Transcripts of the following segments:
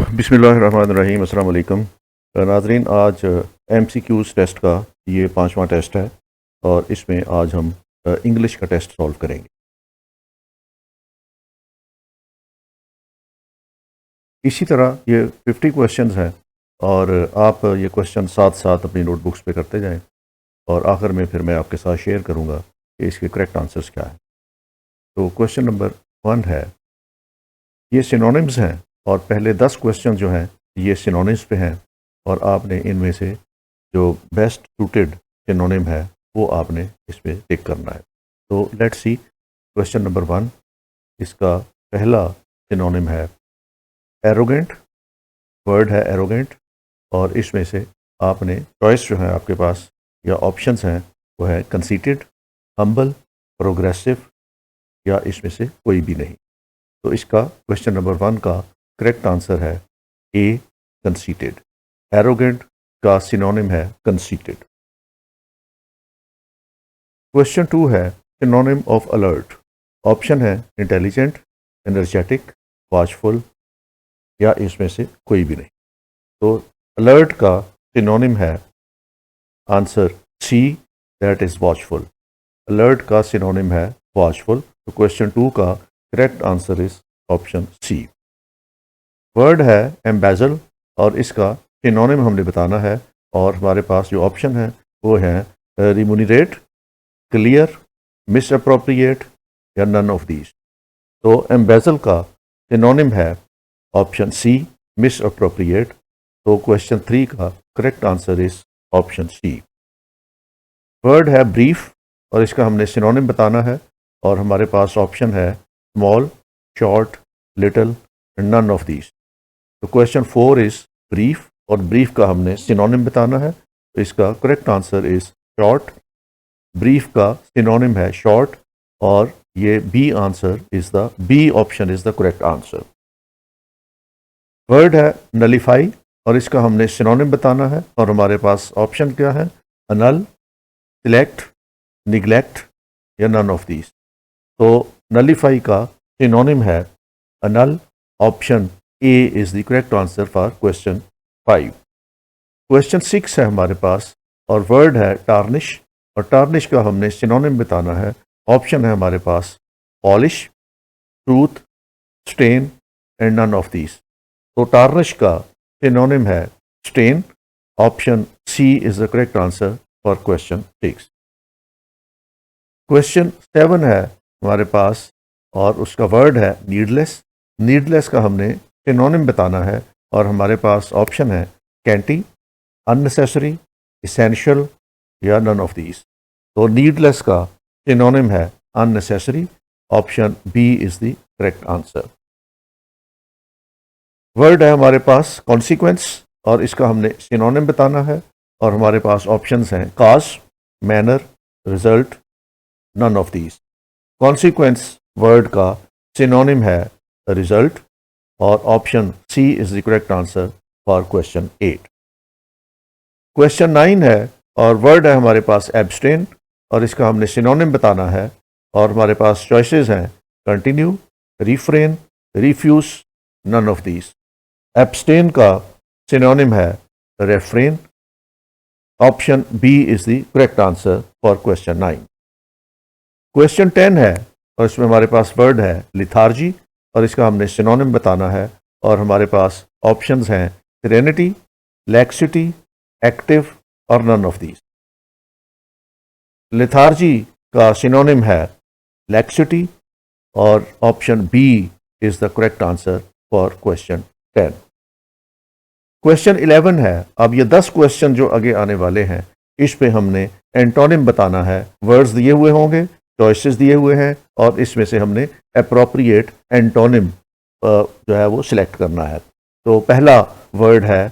बिस्मिल्लाहिर्रहमानिर्रहीम। अस्सलाम वालेकुम नाज़रीन। आज MCQs टेस्ट का ये 5वां टेस्ट है और इसमें आज हम इंग्लिश का टेस्ट सॉल्व करेंगे। इसी तरह ये 50 क्वेश्चंस हैं और आप ये क्वेश्चन साथ साथ अपनी नोटबुक्स पे करते जाएं और आखिर में फिर मैं आपके साथ शेयर करूंगा कि इसके करेक्ट आंसर्स क्या है। तो क्वेश्चन नंबर 1 है, ये सिनोनिम्स हैं और पहले 10 क्वेश्चन जो हैं ये सिनोनिम्स पे हैं और आपने इनमें से जो बेस्ट सूटेड सिनोनिम है वो आपने इसमें टिक करना है। तो लेट्स सी क्वेश्चन नंबर 1। इसका पहला सिनोनिम है एरोगेंट। वर्ड है एरोगेंट और इसमें से आपने चॉइस जो है आपके पास या ऑप्शंस हैं वो है कंसीटेड, हम्बल, प्रोग्रेसिव या इसमें से कोई भी नहीं। तो इसका क्वेश्चन नंबर 1 का करेक्ट आंसर है ए, कंसीटेड। एरोगेंट का सिनोनिम है कंसीटेड। क्वेश्चन 2 है सिनोनिम ऑफ अलर्ट। ऑप्शन है इंटेलिजेंट, एनर्जेटिक, वॉचफुल या इसमें से कोई भी नहीं। तो अलर्ट का सिनोनिम है answer C, that is watchful. Alert का सिनोनिम है वॉचफुल। तो क्वेश्चन 2 का correct answer is option C. Word है एम्बेजल और इसका सिनोनिम हमने बताना है और हमारे पास जो ऑप्शन है वो है रिम्यूनरेट, क्लियर, मिस अप्रोप्रिएट या नन ऑफ दीज। तो एम्बेजल का सिनोनिम है ऑप्शन सी, मिस अप्रोप्रिएट। तो क्वेश्चन 3 का correct answer is option C. Word है ब्रीफ और इसका हमने सिनोनिम बताना है और हमारे पास ऑप्शन है small, short, little, none of these. तो क्वेश्चन 4 इज ब्रीफ और ब्रीफ का हमने सिनोनिम बताना है। तो इसका correct answer is short. Brief का सिनोनिम है शॉर्ट और ये B answer is the B option is the correct answer. Word है नलीफाई और इसका हमने सिनोनिम बताना है और हमारे पास ऑप्शन क्या है, अनल, सिलेक्ट, निगलेक्ट या नन ऑफ दीज। तो नलीफाई का सिनोनिम है अनल। Option A is the correct answer for question 5। Question 6 है हमारे पास और वर्ड है टार्निश और टार्निश का हमने सिनोनिम बताना है। ऑप्शन है हमारे पास polish, truth, stain and none of these. तो टार्निश का सिनोनिम है stain. Option C is the correct answer for question 6। Question 7 है हमारे पास और उसका वर्ड है नीडलेस। नीडलेस का हमने सिनोनिम बताना है और हमारे पास ऑप्शन है कैंटी, अननेसेसरी, इसेंशियल या नन ऑफ दीज। तो नीडलेस का सिनोनिम है unnecessary. Option B is the correct answer. Word है हमारे पास कॉन्सिक्वेंस और इसका हमने सिनोनिम बताना है और हमारे पास ऑप्शंस हैं cause, manner, result, none of these. Consequence word का सिनोनिम है रिजल्ट और option C is the correct answer for question 8। Question 9 है और वर्ड है हमारे पास एब्सटेन और इसका हमने सिनोनिम बताना है और हमारे पास चॉइसेस हैं continue, refrain, refuse, none of these. Abstain का सिनोनिम है refrain. Option B is the correct answer for question 9। Question 10 है और इसमें हमारे पास वर्ड है लिथार्जी और इसका हमने सिनोनिम बताना है और हमारे पास ऑप्शंस हैं सेरेनिटी, लैक्सिटी, एक्टिव और नन ऑफ दीज। लिथार्जी का सिनोनिम है लैक्सिटी और option B is the correct answer for question 10। Question 11 है। अब ये 10 क्वेश्चन जो आगे आने वाले हैं इस पे हमने एंटोनिम बताना है। वर्ड्स दिए हुए होंगे, चॉइसेस दिए हुए हैं और इसमें से हमने अप्रोप्रिएट एंटोनिम जो है वो सिलेक्ट करना है। तो पहला वर्ड है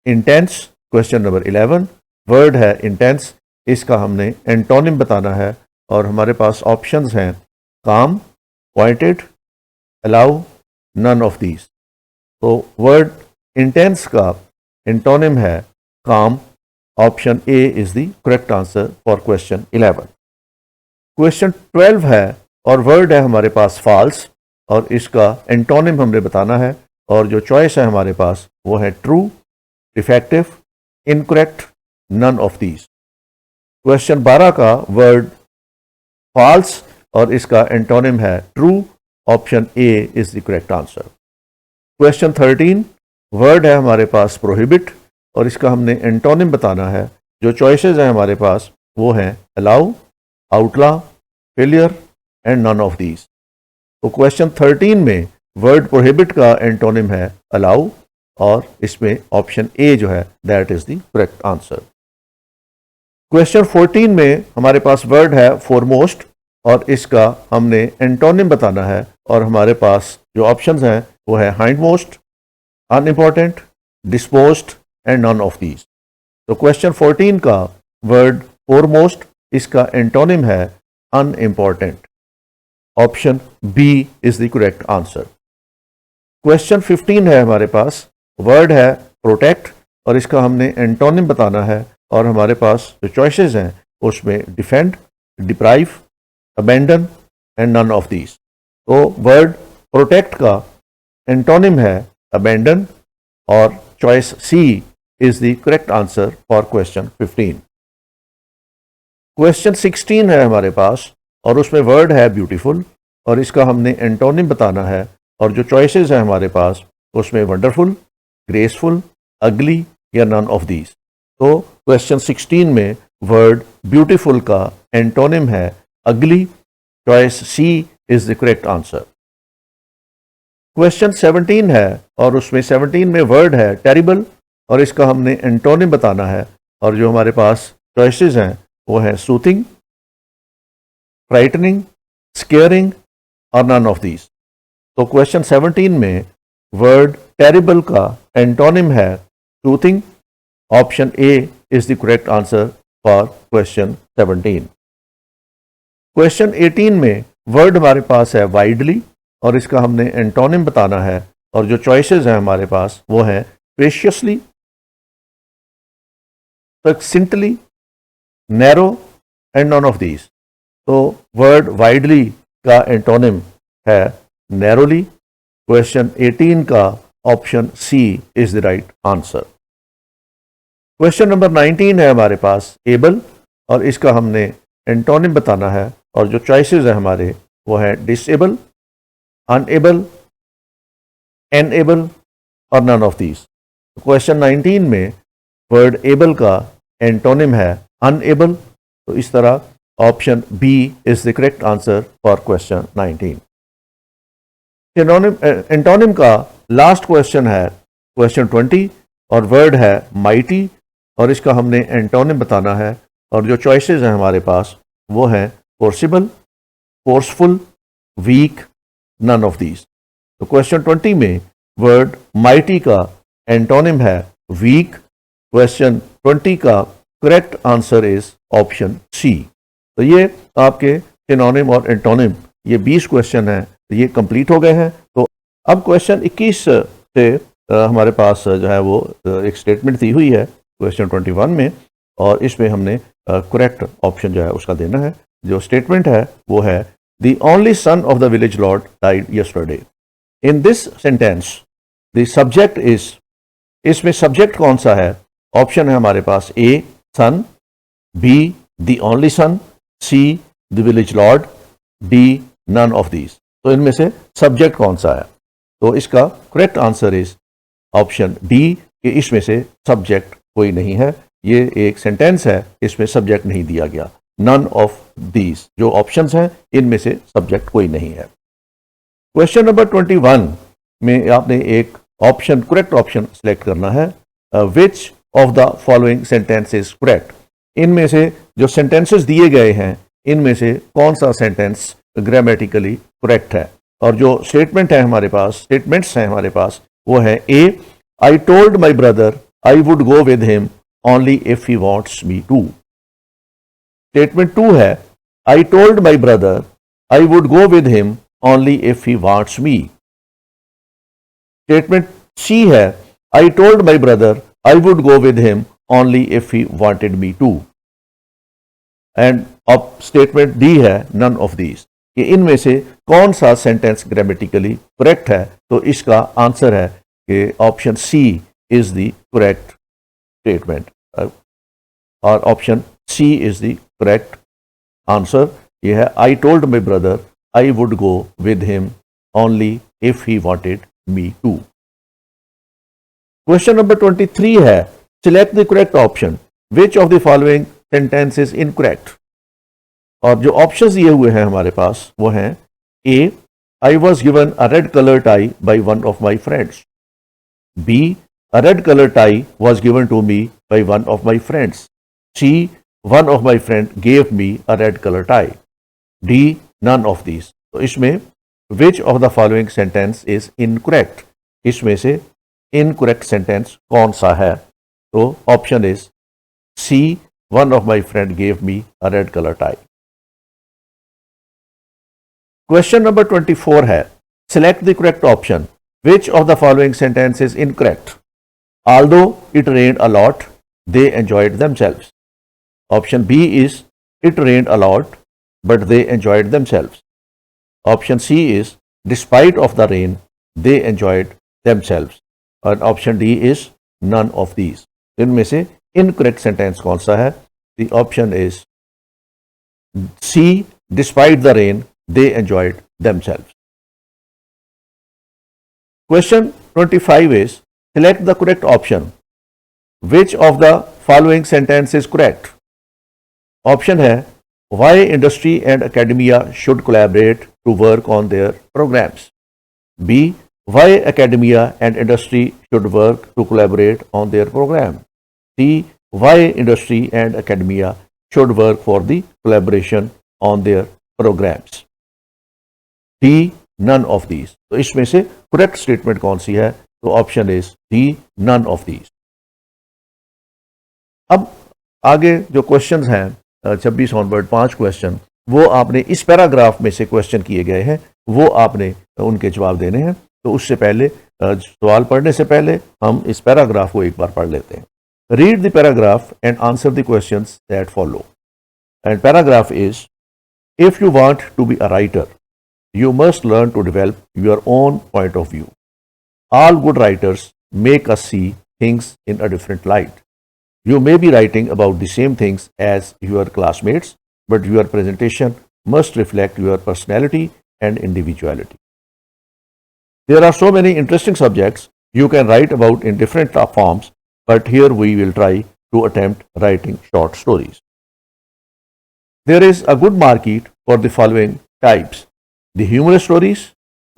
इंटेंस। क्वेश्चन नंबर 11 वर्ड है इंटेंस। इसका हमने एंटोनिम बताना है और हमारे पास ऑप्शंस हैं calm, pointed, allow, none of these. तो वर्ड इंटेंस का एंटोनिम है calm. Option A is the correct answer for question 11। Question 12 है और वर्ड है हमारे पास फॉल्स और इसका एंटोनिम हमने बताना है और जो चॉइस है हमारे पास वो है true, defective, incorrect, none of these. Question 12 का वर्ड फॉल्स और इसका एंटोनिम है true, option A is the correct answer. Question 13 word है हमारे पास प्रोहिबिट और इसका हमने एंटोनिम बताना है। जो चॉइसेस हैं हमारे पास वो हैं allow, outlaw, failure and none of these. तो क्वेश्चन 13 में वर्ड प्रोहिबिट का एंटोनिम है अलाउ और इसमें ऑप्शन ए जो है that is the correct answer. Question 14 में हमारे पास वर्ड है फोरमोस्ट और इसका हमने एंटोनिम बताना है और हमारे पास जो ऑप्शंस हैं वो है hindmost, unimportant, disposed and none of these. तो क्वेश्चन 14 का वर्ड फोरमोस्ट इसका एंटोनिम है unimportant, option B is the correct answer. Question 15 है हमारे पास वर्ड है प्रोटेक्ट और इसका हमने एंटोनिम बताना है और हमारे पास जो चॉइसेस हैं उसमें defend, deprive, abandon and none of these. तो वर्ड प्रोटेक्ट का एंटोनिम है अबेंडन और choice C is the correct answer for question 15। Question 16 है हमारे पास और उसमें वर्ड है ब्यूटीफुल और इसका हमने एंटोनिम बताना है और जो चॉइसेस हैं हमारे पास उसमें वंडरफुल, ग्रेसफुल, अगली या नन ऑफ दीज। तो क्वेश्चन 16 में वर्ड ब्यूटीफुल का एंटोनिम है ugly, choice C is the correct answer. Question 17 है और उसमें 17 में वर्ड है टेरिबल और इसका हमने एंटोनिम बताना है और जो हमारे पास चॉइसेस हैं वो है सूथिंग, फ्राइटनिंग, स्केयरिंग और नन ऑफ दीज। तो क्वेश्चन 17 में वर्ड टेरिबल का एंटोनिम है soothing, option A is the correct answer for question 17। Question 18 में वर्ड हमारे पास है वाइडली और इसका हमने एंटोनिम बताना है और जो चॉइसेस हैं हमारे पास वो है spaciously, succinctly, narrow and none of these. तो वर्ड वाइडली का एंटोनिम है नैरोली। क्वेश्चन 18 का option C is the right answer. Question number 19 है हमारे पास एबल और इसका हमने एंटोनिम बताना है और जो चॉइसेस हैं हमारे वो है डिसेबल, अनएबल, एनएबल और नन ऑफ दीज। क्वेश्चन 19 में वर्ड एबल का एंटोनिम है अनएबल। तो इस तरह option B is the correct answer for question 19। Antonym का लास्ट क्वेश्चन है क्वेश्चन 20 और वर्ड है माइटी और इसका हमने एंटोनिम बताना है और जो चॉइसेस हैं हमारे पास वो हैं forcible, forceful, weak, none of these. तो क्वेश्चन 20 में वर्ड माइटी का एंटोनिम है वीक। क्वेश्चन 20 का correct answer is option C. तो ये आपके सिनोनिम और एंटोनिम ये 20 क्वेश्चन हैं, ये कंप्लीट हो गए हैं। तो अब क्वेश्चन 21 से हमारे पास जो है वो एक स्टेटमेंट दी हुई है क्वेश्चन 21 में और इसमें हमने करेक्ट ऑप्शन जो है उसका देना है। जो स्टेटमेंट है वो है the only son of the village lord died yesterday. In this sentence the subject is, इसमें सब्जेक्ट कौन सा है? ऑप्शन है हमारे पास A son, B the only son, C the village lord, D none of these. तो इनमें से सब्जेक्ट कौन सा है? तो इसका correct answer is option D कि इसमें से सब्जेक्ट कोई नहीं है। ये एक सेंटेंस है, इसमें सब्जेक्ट नहीं दिया गया। नन ऑफ दीज जो ऑप्शंस हैं इनमें से सब्जेक्ट कोई नहीं है। क्वेश्चन नंबर 21 में आपने एक ऑप्शन, करेक्ट ऑप्शन सेलेक्ट करना है। Which of the following sentence is correct? इनमें से जो सेंटेंसेस दिए गए हैं इनमें से कौन सा सेंटेंस ग्रामेटिकली करेक्ट है? और जो स्टेटमेंट है हमारे पास, स्टेटमेंट्स हैं हमारे पास वो है A I told my brother I would go with him only if he wants me to. Statement 2 है I told my brother I would go with him only if he wants me. Statement C है I told my brother I would go with him only if he wanted me to. And अब statement D है none of these. कि इनमें से कौन सा sentence grammatically correct है? तो इसका आंसर है कि option C is the correct statement और option C is the correct answer. यह है I told my brother I would go with him only if he wanted me to. Question number 23 है select the correct option which of the following sentence is incorrect. और जो options दिए हुए हैं हमारे पास वो हैं A I was given a red colour tie by one of my friends, B a red colour tie was given to me by one of my friends, C one of my friend gave me a red colour tie, D none of this. तो इसमें which of the following sentence is incorrect, इसमें से incorrect sentence कौन सा है? तो option is C one of my friend gave me a red colour tie. Question number 24 है select the correct option which of the following sentence is incorrect. Although it rained a lot they enjoyed themselves. Option B is it rained a lot but they enjoyed themselves. Option C is despite of the rain they enjoyed themselves. And option D is none of these. इनमें से incorrect sentence कौन सा है? The option is C despite the rain they enjoyed themselves. Question 25 is select the correct option. Which of the following sentence is correct? Option है why industry and academia should collaborate to work on their programs. B why academia and industry should work to collaborate on their program. C why industry and academia should work for the collaboration on their programs. D none of these. तो इसमें से correct statement कौन सी है? तो option is D none of these. अब आगे जो questions हैं 26 ऑनवर्ड 5 क्वेश्चन वो आपने इस पैराग्राफ में से क्वेश्चन किए गए हैं वो आपने उनके जवाब देने हैं। तो उससे पहले सवाल पढ़ने से पहले हम इस पैराग्राफ को एक बार पढ़ लेते हैं। Read the paragraph and answer the questions that follow. And paragraph is if you want to be a writer you must learn to develop your own point of view. All good writers make us see things in a different light. You may be writing about the same things as your classmates, but your presentation must reflect your personality and individuality. There are so many interesting subjects you can write about in different forms, but here we will try to attempt writing short stories. There is a good market for the following types: the humorous stories,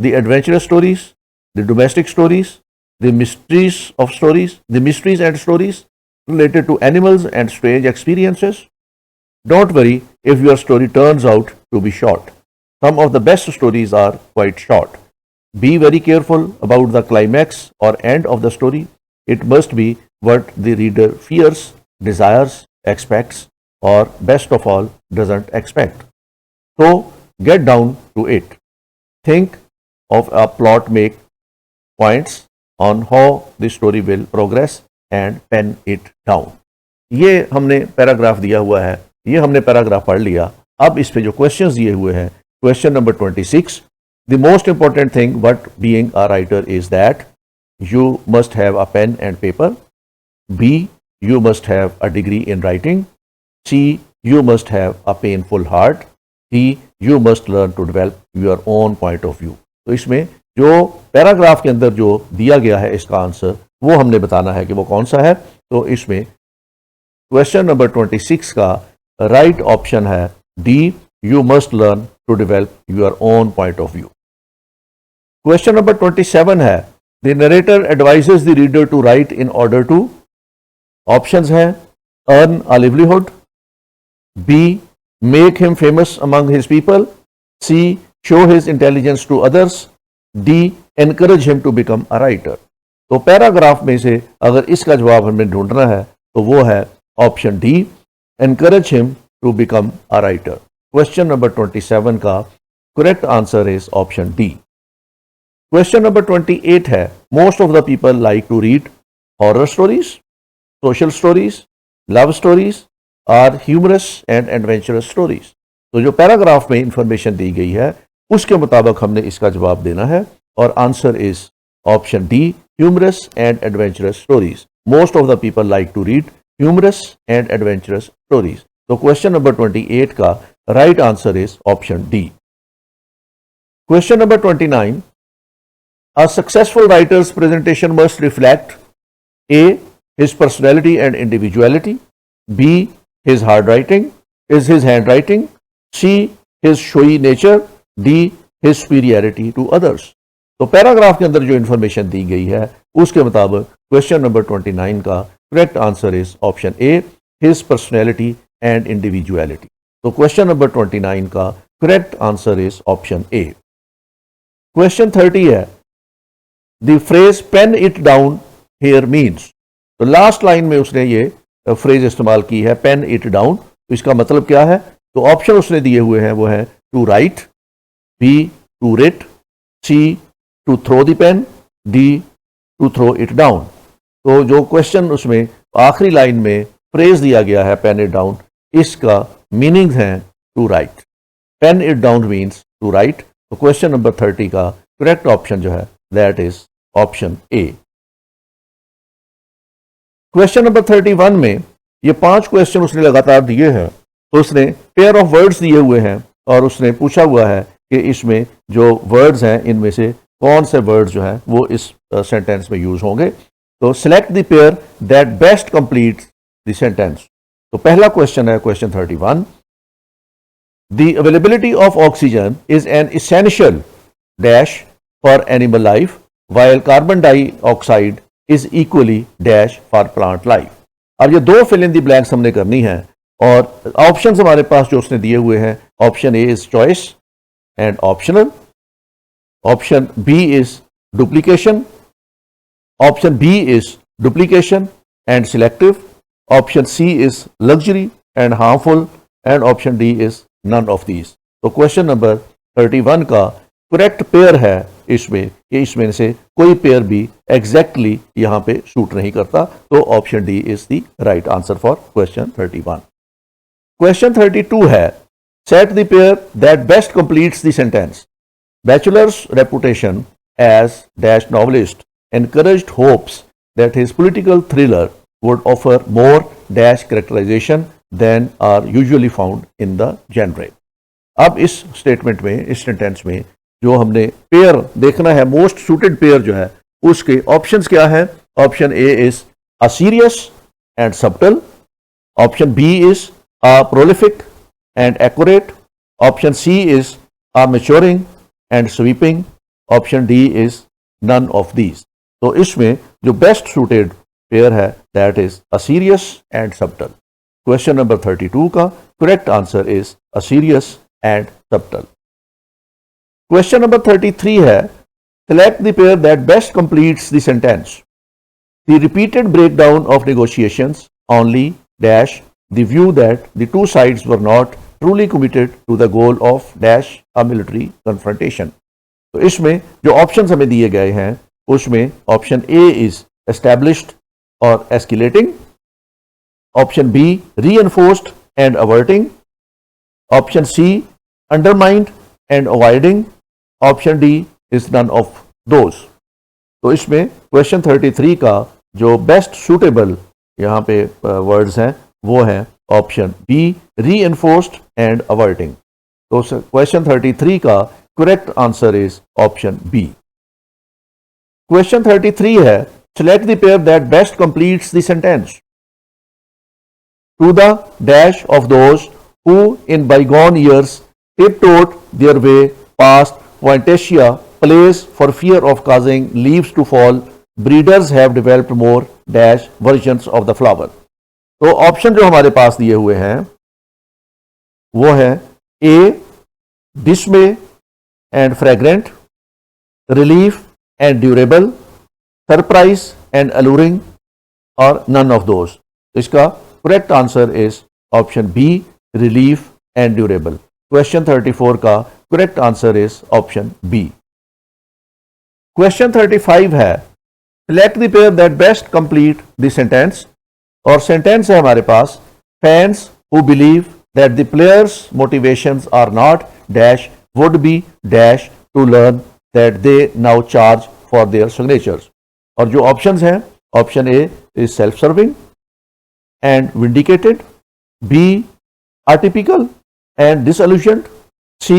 the adventurous stories, the domestic stories, the mysteries and stories related to animals and strange experiences. Don't worry if your story turns out to be short. Some of the best stories are quite short. Be very careful about the climax or end of the story. It must be what the reader fears, desires, expects, or best of all, doesn't expect. So, get down to it. Think of a plot, make points on how the story will progress and pen it down. ये हमने paragraph दिया हुआ है, ये हमने paragraph पढ़ लिया। अब इस पे जो क्वेश्चंस दिए हुए हैं, question number 26, the most important thing but being a writer is that you must have a pen and paper. B you must have a degree in writing. C you must have a painful heart. D you must learn to develop your own point of view. तो इसमें जो paragraph के अंदर जो दिया गया है इसका आंसर वो हमने बताना है कि वो कौन सा है। तो इसमें क्वेश्चन नंबर 26 का राइट ऑप्शन है D you must learn to develop your own point of view. Question number 27 है the narrator advises the reader to write in order to. Options हैं earn a livelihood, B make him famous among his people, C show his intelligence to others, D encourage him to become a writer. तो paragraph में से अगर इसका जवाब हमें ढूंढना है तो वो है option D encourage him to become a writer. Question number 27 का correct answer is option D. Question number 28 है most of the people like to read horror stories, social stories, love stories or humorous and adventurous stories. तो जो paragraph में information दी गई है उसके मुताबिक हमने इसका जवाब देना है और answer is Option D, humorous and adventurous stories. Most of the people like to read humorous and adventurous stories. So question number 28 का right answer is option D. Question number 29. A successful writer's presentation must reflect A, his personality and individuality, B, his handwriting, C, his showy nature, D, his superiority to others. तो paragraph के अंदर जो information दी गई है उसके मुताबिक question number 29 का correct answer is option A, his personality and individuality. तो क्वेश्चन नंबर 29 का correct answer is option A. Question 30 है, the phrase pen it down here means. तो लास्ट लाइन में उसने ये फ्रेज इस्तेमाल की है पेन इट डाउन. तो इसका मतलब क्या है? तो ऑप्शन उसने दिए हुए हैं वो है to write, B to writ, C to throw the pen, D to throw it down. तो जो क्वेश्चन उसमें आखिरी लाइन में फ्रेज दिया गया है पेन इट डाउन, इसका मीनिंग है to write. Pen it down means to write. तो क्वेश्चन नंबर 30 का करेक्ट ऑप्शन जो है that is option A. Question number 31 में ये 5 क्वेश्चन उसने लगातार दिए हैं. तो उसने पेयर ऑफ वर्ड्स दिए हुए हैं और उसने पूछा हुआ है कि इसमें जो वर्ड्स हैं इनमें से कौन से वर्ड्स जो हैं वो इस सेंटेंस में यूज होंगे. तो select the pair that best completes the sentence. तो पहला क्वेश्चन है question 31. The availability of oxygen is an essential dash for animal life while carbon dioxide is equally dash for plant life. अब ये 2 fill in the blanks हमने करनी है और options हमारे पास जो उसने दिए हुए हैं, option A is choice and optional, option B is duplication, option B is duplication and selective, option C is luxury and harmful and option D is none of these. तो क्वेश्चन नंबर 31 का correct pair है इसमें कि इसमें से कोई pair भी exactly यहां पे सूट नहीं करता. तो option D is the right answer for question 31. Question 32 है, set the pair that best completes the sentence. Bachelor's reputation as dash novelist encouraged hopes that his political thriller would offer more dash characterization than are usually found in the genre. अब इस statement में, इस sentence में जो हमने pair देखना है, most suited pair जो है, उसके ऑप्शंस क्या है? Option A is a serious and subtle, option B is a prolific and accurate, option C is a maturing and sweeping, option D is none of these. तो इसमें जो best suited pair है that is a serious and subtle. Question number 32 का correct answer is a serious and subtle. Question number 33 है, select the pair that best completes the sentence. The repeated breakdown of negotiations only dash the view that the two sides were not truly committed to the goal of dash a military confrontation. तो इसमें जो options हमें दिए गए हैं उसमें option A is established और escalating, option B reinforced and averting, option C undermined and avoiding, option D is none of those. तो इसमें क्वेश्चन 33 का जो बेस्ट सूटेबल यहाँ पे वर्ड्स हैं वो है option B reinforced and averting. तो क्वेश्चन 33 का correct answer is option B. Question 33 है, select the pair that best completes the sentence. To the dash of those who in bygone years tiptoed their way past Poinsettia place for fear of causing leaves to fall, breeders have developed more dash versions of the flower. तो option जो हमारे पास दिए हुए हैं वो है A dismay and fragrant, relief and durable, surprise and alluring और नन ऑफ दोज. इसका correct answer is option B relief and durable. Question 34 का correct answer is option B. Question 35 है, select the pair that best complete the sentence. और sentence है हमारे पास, fans who believe that the players motivations are not dash would be dash to learn that they now charge for their signatures. और जो options हैं, option A is self serving and vindicated, B atypical and disillusioned, C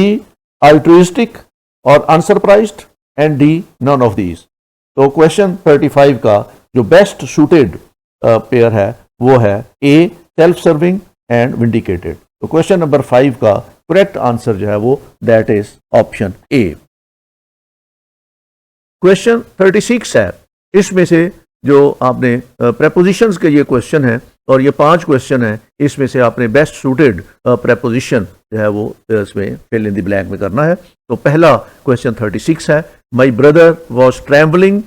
altruistic और unsurprised and D none of these। तो question 35 का जो best suited pair है वो है ए सेल्फ सर्विंग एंड विंडिकेटेड। तो क्वेश्चन नंबर 5 का करेक्ट आंसर जो है वो that is option A. Question 36 है, इसमें से जो आपने प्रेपोजिशंस के ये क्वेश्चन है और ये 5 क्वेश्चन है, इसमें से आपने बेस्ट सूटेड प्रेपोजिशन जो है वो इसमें फिल इन द ब्लैंक में करना है। तो पहला क्वेश्चन 36 है, my brother was travelling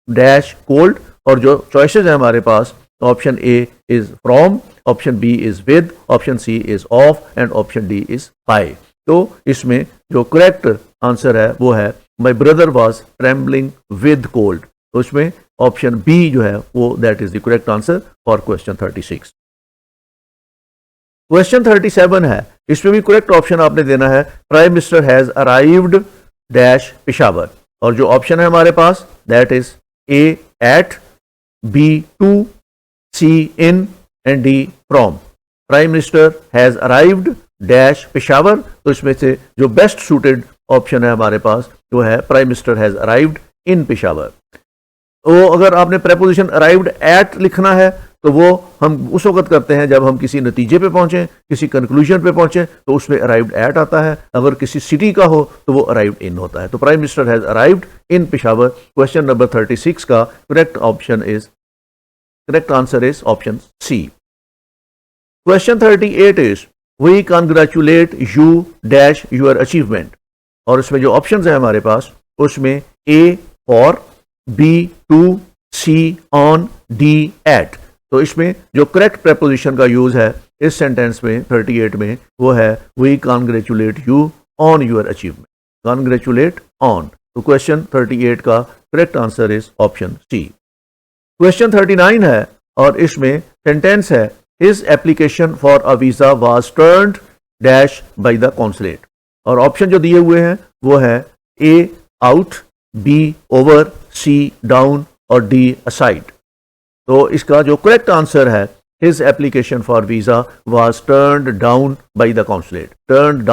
dash cold, और जो चॉइसेस है हमारे पास, option A is from, option B is with, option C is of and option D is by. तो इसमें जो करेक्ट आंसर है वो है my brother was travelling with cold. तो इसमें ऑप्शन बी जो है वो that is the correct answer for question 36। Question 37 है, इसमें भी करेक्ट ऑप्शन आपने देना है, prime minister has arrived dash Peshawar, और जो ऑप्शन है हमारे पास that is A at, B to, C in and D from. Prime minister has arrived dash Peshawar, तो इसमें से जो बेस्ट सूटेड ऑप्शन है हमारे पास वो है prime minister has arrived in Peshawar. तो अगर आपने प्रेपोजिशन अराइव्ड एट लिखना है तो वो हम उस वक्त करते हैं जब हम किसी नतीजे पे पहुंचे, किसी कंक्लूजन पे पहुंचे, तो उसमें अराइव्ड एट आता है। अगर किसी सिटी का हो तो वो अराइव्ड इन होता है। तो prime minister has arrived in Peshawar. Question number 36 का correct answer is option C. Question 38 is we congratulate you dash your achievement, और इसमें जो ऑप्शन है हमारे पास उसमें A for, B to, C on, D at. तो इसमें जो करेक्ट प्रेपोजिशन का यूज है इस सेंटेंस में 38 में वो है we congratulate you on your achievement. Congratulate on. तो क्वेश्चन 38 का correct answer is option C. Question 39 है और इसमें सेंटेंस है his application for a visa was turned dash by the consulate, और ऑप्शन जो दिए हुए हैं वो है A out, B over, C down और डी असाइड। तो इसका जो करेक्ट आंसर है his application for visa was turned down bye the consulate. Turn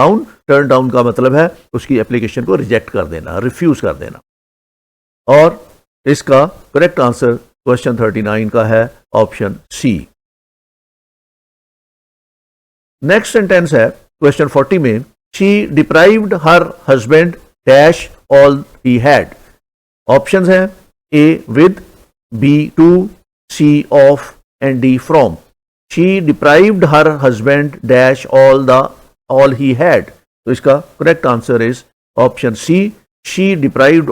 down का मतलब है उसकी एप्लीकेशन को रिजेक्ट कर देना, रिफ्यूज कर देना। और इसका करेक्ट आंसर क्वेश्चन 39 का है ऑप्शन सी। नेक्स्ट सेंटेंस है क्वेश्चन 40 में, she deprived her husband dash all he had. Options हैं A with, B to, C of and D from. She deprived her husband dash all he had. तो इसका correct answer is option C, she deprived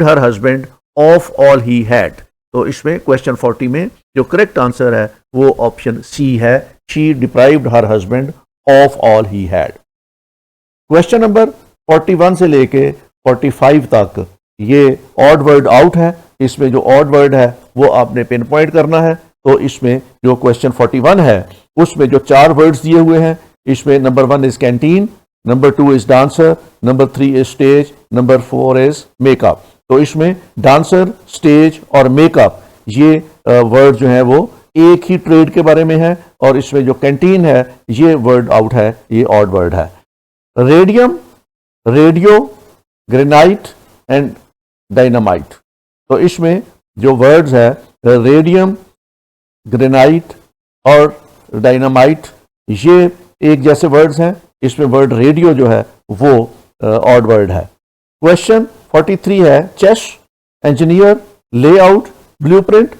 her husband of all he had. तो इसमें question 40 में जो correct answer है वो option C है, she deprived her husband of all he had. Question number 41 से लेके 45 तक ये ऑड वर्ड आउट है। इसमें जो ऑड वर्ड है वो आपने पिन पॉइंट करना है। तो इसमें जो क्वेश्चन 41 है उसमें जो 4 वर्ड्स दिए हुए हैं, इसमें number 1 is canteen, number 2 is dancer, number 3 is stage, number 4 is makeup. तो इसमें डांसर, स्टेज और मेकअप ये वर्ड जो है वो एक ही ट्रेड के बारे में है, और इसमें जो कैंटीन है ये वर्ड आउट है, ये ऑड वर्ड है। Radium, radio, granite and dynamite. तो इसमें जो वर्ड्स है रेडियम, ग्रेनाइट और डायनामाइट ये एक जैसे वर्ड्स हैं। इसमें वर्ड रेडियो जो है वो ऑड वर्ड है। क्वेश्चन 43 है, chess, engineer, layout, blueprint.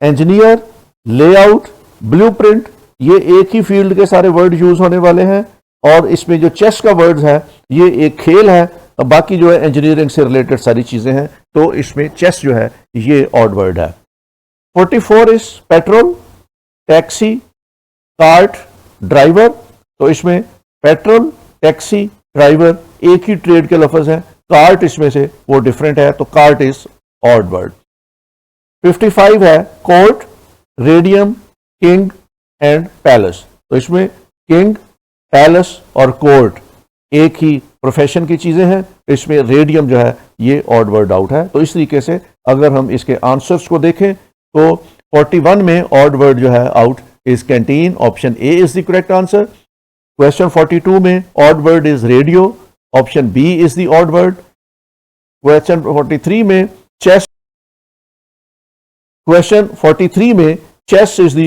Engineer, layout, blueprint ये एक ही फील्ड के सारे वर्ड यूज होने वाले हैं, और इसमें जो चेस का वर्ड है ये एक खेल है, बाकी जो है इंजीनियरिंग से रिलेटेड सारी चीजें हैं। तो इसमें चेस जो है ये ऑड वर्ड है। 44 is petrol, taxi, cart, driver. तो इसमें पेट्रोल, टैक्सी, ड्राइवर एक ही ट्रेड के लफ्ज हैं। कार्ट इसमें से वो डिफरेंट है, तो कार्ट इज ऑड वर्ड। 55 है court, radium, king and palace. तो इसमें किंग, पैलेस और कोर्ट एक ही प्रोफेशन की चीज़ें हैं। इसमें रेडियम जो है ये ऑड वर्ड आउट है। तो इस तरीके से अगर हम इसके आंसर्स को देखें तो 41 में ऑड वर्ड जो है out is canteen, option A is the correct answer. Question 42 में odd word is radio, option B is the odd word. Question 43 में चेस, क्वेश्चन 43 में chess is the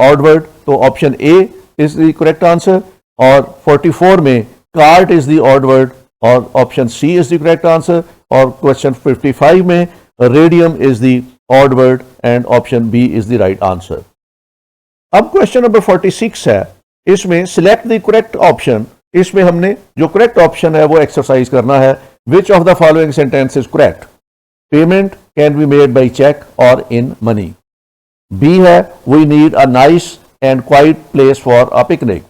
odd word, तो option A is the correct answer. और 44 में cart is the odd word और option C is the correct answer. और question 55 में radium is the odd word and option B is the right answer. अब question number 46 है, इसमें select the correct option. इसमें हमने जो करेक्ट ऑप्शन है वो एक्सरसाइज करना है। Which of the following sentence is correct? Payment can be made by cheque or in money. B है we need a nice and quite place for a picnic.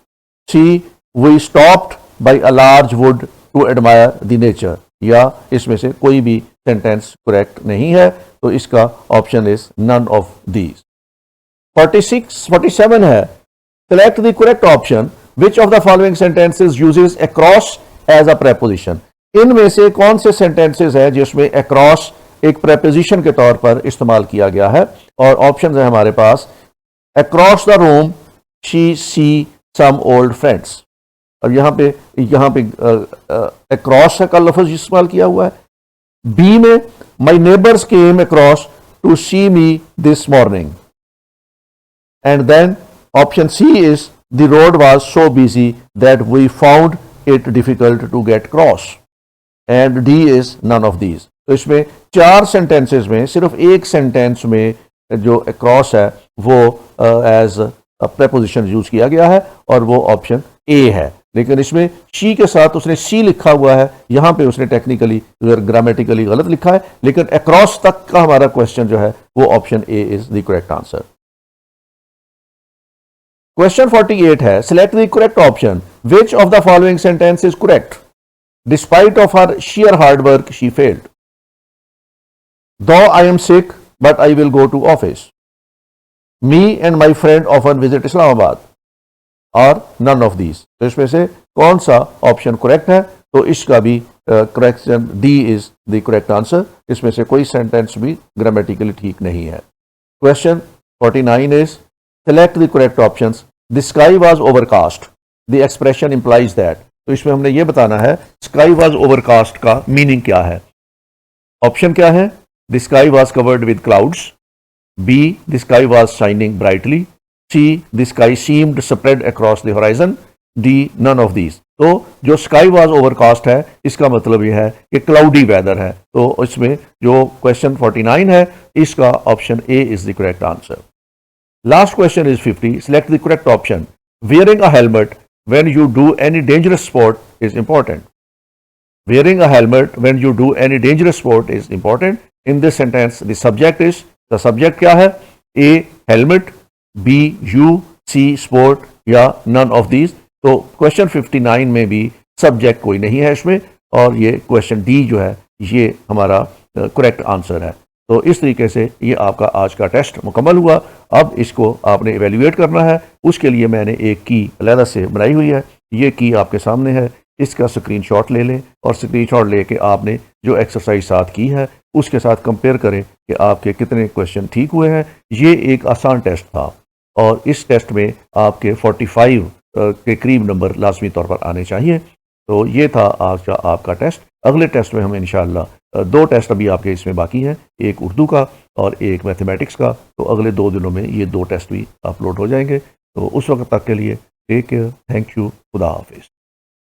C we stopped by a large wood to admire the nature. या इसमें से कोई भी sentence correct नहीं है, तो इसका option is none of these. 47 है, select the correct option. Which of the following sentences uses across as a preposition. इनमें से कौन से सेंटेंसेस है जिसमें अक्रॉस एक प्रेपोजिशन के तौर पर इस्तेमाल किया गया है? और ऑप्शन है हमारे पास, across the room she see some old friends. और यहां पे अक्रॉस का लफ्ज इस्तेमाल किया हुआ है। बी में my neighbours came across to see me this morning. And then option C is the road was so busy that we found it difficult to get cross. And D is none of these. तो इसमें 4 sentences में सिर्फ एक sentence में जो across है वो as preposition use किया गया है और वो ऑप्शन ए है। लेकिन इसमें शी के साथ उसने सी लिखा हुआ है, यहां पे उसने टेक्निकली ग्रामेटिकली गलत लिखा है, लेकिन अक्रॉस तक का हमारा क्वेश्चन जो है वो option A is the correct answer. Question 48 है, select the correct option. Which of the following sentence is correct? Despite of her sheer hard work she failed. Though I am sick, but I will go to office. Me and my friend often visit Islamabad. और none of these. तो इसमें से कौन सा option correct है? तो इसका भी correction D is the correct answer. इसमें से कोई सेंटेंस भी ग्रामेटिकली ठीक नहीं है। Question 49 is select the correct options. The sky was overcast, the expression implies that. तो इसमें हमने ये बताना है स्काई वाज ओवरकास्ट का मीनिंग क्या है। ऑप्शन क्या है? The sky was covered with clouds. Be the sky was shining brightly. See the sky seemed spread across the horizon. D none of these. तो जो स्काई वाज ओवरकास्ट है इसका मतलब यह है कि क्लाउडी वेदर है। तो इसमें जो क्वेश्चन 49 है इसका option A is the correct answer. Last question is 50। Select the correct option. Wearing a helmet when you do any dangerous sport is important. Wearing a helmet when you do any dangerous sport is important. In this sentence, the subject is, the subject क्या है? A helmet, B you, C sport या none of these. तो question 59 में भी subject कोई नहीं है इसमें, और ये क्वेश्चन डी जो है ये हमारा करेक्ट आंसर है। तो इस तरीके से ये आपका आज का टेस्ट मुकम्मल हुआ। अब इसको आपने इवेल्युएट करना है, उसके लिए मैंने एक की अलहदा से बनाई हुई है। ये की आपके सामने है, इसका स्क्रीनशॉट ले लें और स्क्रीनशॉट लेके आपने जो एक्सरसाइज साथ की है उसके साथ कंपेयर करें कि आपके कितने क्वेश्चन ठीक हुए हैं। ये एक आसान टेस्ट था और इस टेस्ट में आपके 45 के करीब नंबर लाजमी तौर पर आने चाहिए। तो ये था आज का आपका टेस्ट। अगले टेस्ट में हम इंशाअल्लाह 2 टेस्ट अभी आपके इसमें बाकी हैं, एक उर्दू का और एक मैथमेटिक्स का। तो अगले 2 दिनों में ये 2 टेस्ट भी अपलोड हो जाएंगे। तो उस वक्त तक के लिए टेक केयर, थैंक यू, खुदा हाफिज़।